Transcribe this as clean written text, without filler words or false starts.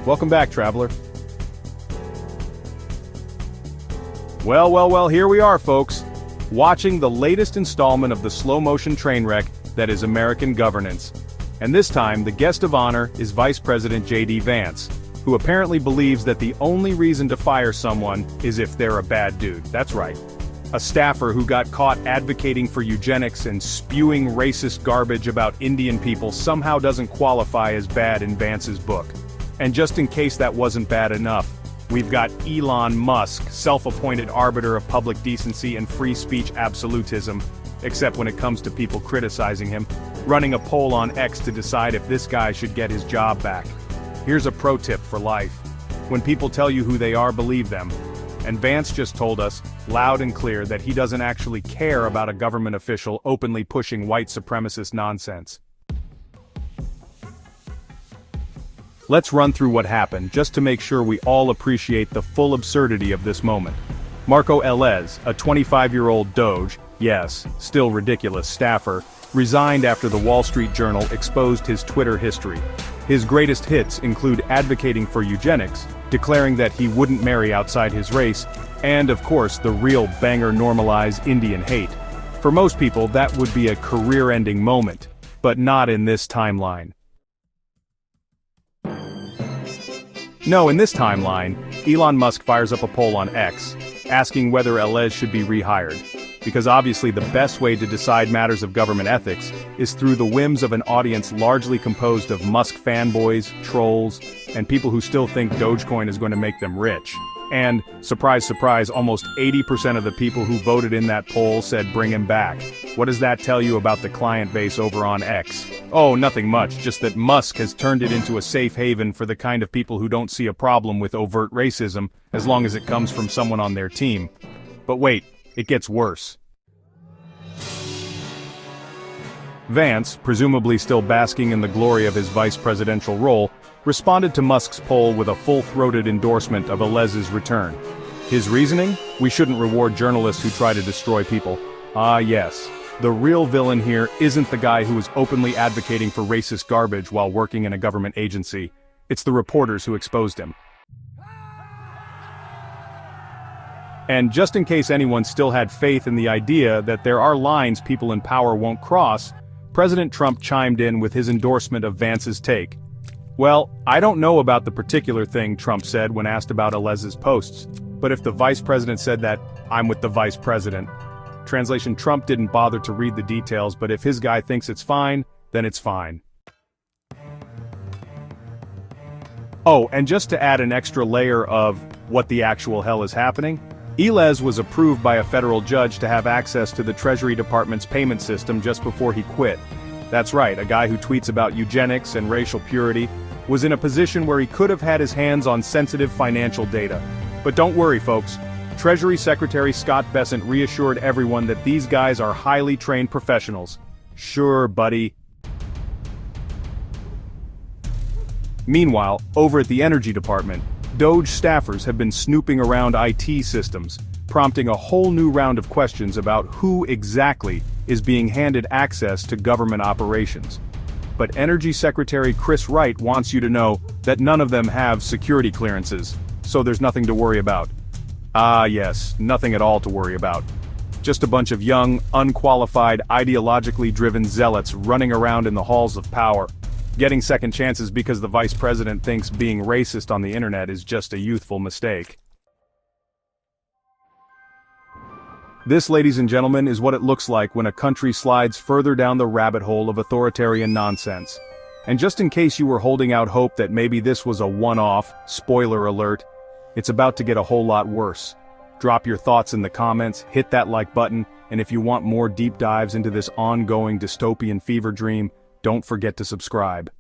Welcome back, traveler. Well, here we are, folks. Watching the latest installment of the slow-motion train wreck that is American governance. And this time, the guest of honor is Vice President JD Vance, who apparently believes that the only reason to fire someone is if they're a bad dude. That's right. A staffer who got caught advocating for eugenics and spewing racist garbage about Indian people somehow doesn't qualify as bad in Vance's book. And just in case that wasn't bad enough, we've got Elon Musk, self-appointed arbiter of public decency and free speech absolutism, except when it comes to people criticizing him, running a poll on X to decide if this guy should get his job back. Here's a pro tip for life. When people tell you who they are, believe them. And Vance just told us, loud and clear, that he doesn't actually care about a government official openly pushing white supremacist nonsense. Let's run through what happened, just to make sure we all appreciate the full absurdity of this moment. Marco Elez, a 25-year-old DOGE, yes, still ridiculous staffer, resigned after the Wall Street Journal exposed his Twitter history. His greatest hits include advocating for eugenics, declaring that he wouldn't marry outside his race, and of course the real banger normalize Indian hate. For most people that would be a career-ending moment, but not in this timeline. No, in this timeline, Elon Musk fires up a poll on X, asking whether Elez should be rehired. Because obviously the best way to decide matters of government ethics is through the whims of an audience largely composed of Musk fanboys, trolls, and people who still think Dogecoin is going to make them rich. And, surprise surprise, almost 80% of the people who voted in that poll said bring him back. What does that tell you about the client base over on X? Oh, nothing much, just that Musk has turned it into a safe haven for the kind of people who don't see a problem with overt racism, as long as it comes from someone on their team. But wait, it gets worse. Vance, presumably still basking in the glory of his vice presidential role, responded to Musk's poll with a full-throated endorsement of Elez's return. His reasoning? We shouldn't reward journalists who try to destroy people. Ah yes, the real villain here isn't the guy who is openly advocating for racist garbage while working in a government agency. It's the reporters who exposed him. And just in case anyone still had faith in the idea that there are lines people in power won't cross, President Trump chimed in with his endorsement of Vance's take. Well, I don't know about the particular thing Trump said when asked about Elez's posts, but if the vice president said that, I'm with the vice president. Translation: Trump didn't bother to read the details, but if his guy thinks it's fine, then it's fine. Oh, and just to add an extra layer of what the actual hell is happening, Elez was approved by a federal judge to have access to the Treasury Department's payment system just before he quit. That's right, a guy who tweets about eugenics and racial purity was in a position where he could have had his hands on sensitive financial data. But don't worry, folks. Treasury Secretary Scott Bessent reassured everyone that these guys are highly trained professionals. Sure, buddy. Meanwhile, over at the Energy Department, DOGE staffers have been snooping around IT systems, prompting a whole new round of questions about who exactly is being handed access to government operations. But Energy Secretary Chris Wright wants you to know that none of them have security clearances, so there's nothing to worry about. Ah yes, nothing at all to worry about. Just a bunch of young, unqualified, ideologically driven zealots running around in the halls of power, getting second chances because the vice president thinks being racist on the internet is just a youthful mistake. This, ladies and gentlemen, is what it looks like when a country slides further down the rabbit hole of authoritarian nonsense. And just in case you were holding out hope that maybe this was a one-off, spoiler alert, it's about to get a whole lot worse. Drop your thoughts in the comments, hit that like button, and if you want more deep dives into this ongoing dystopian fever dream, don't forget to subscribe.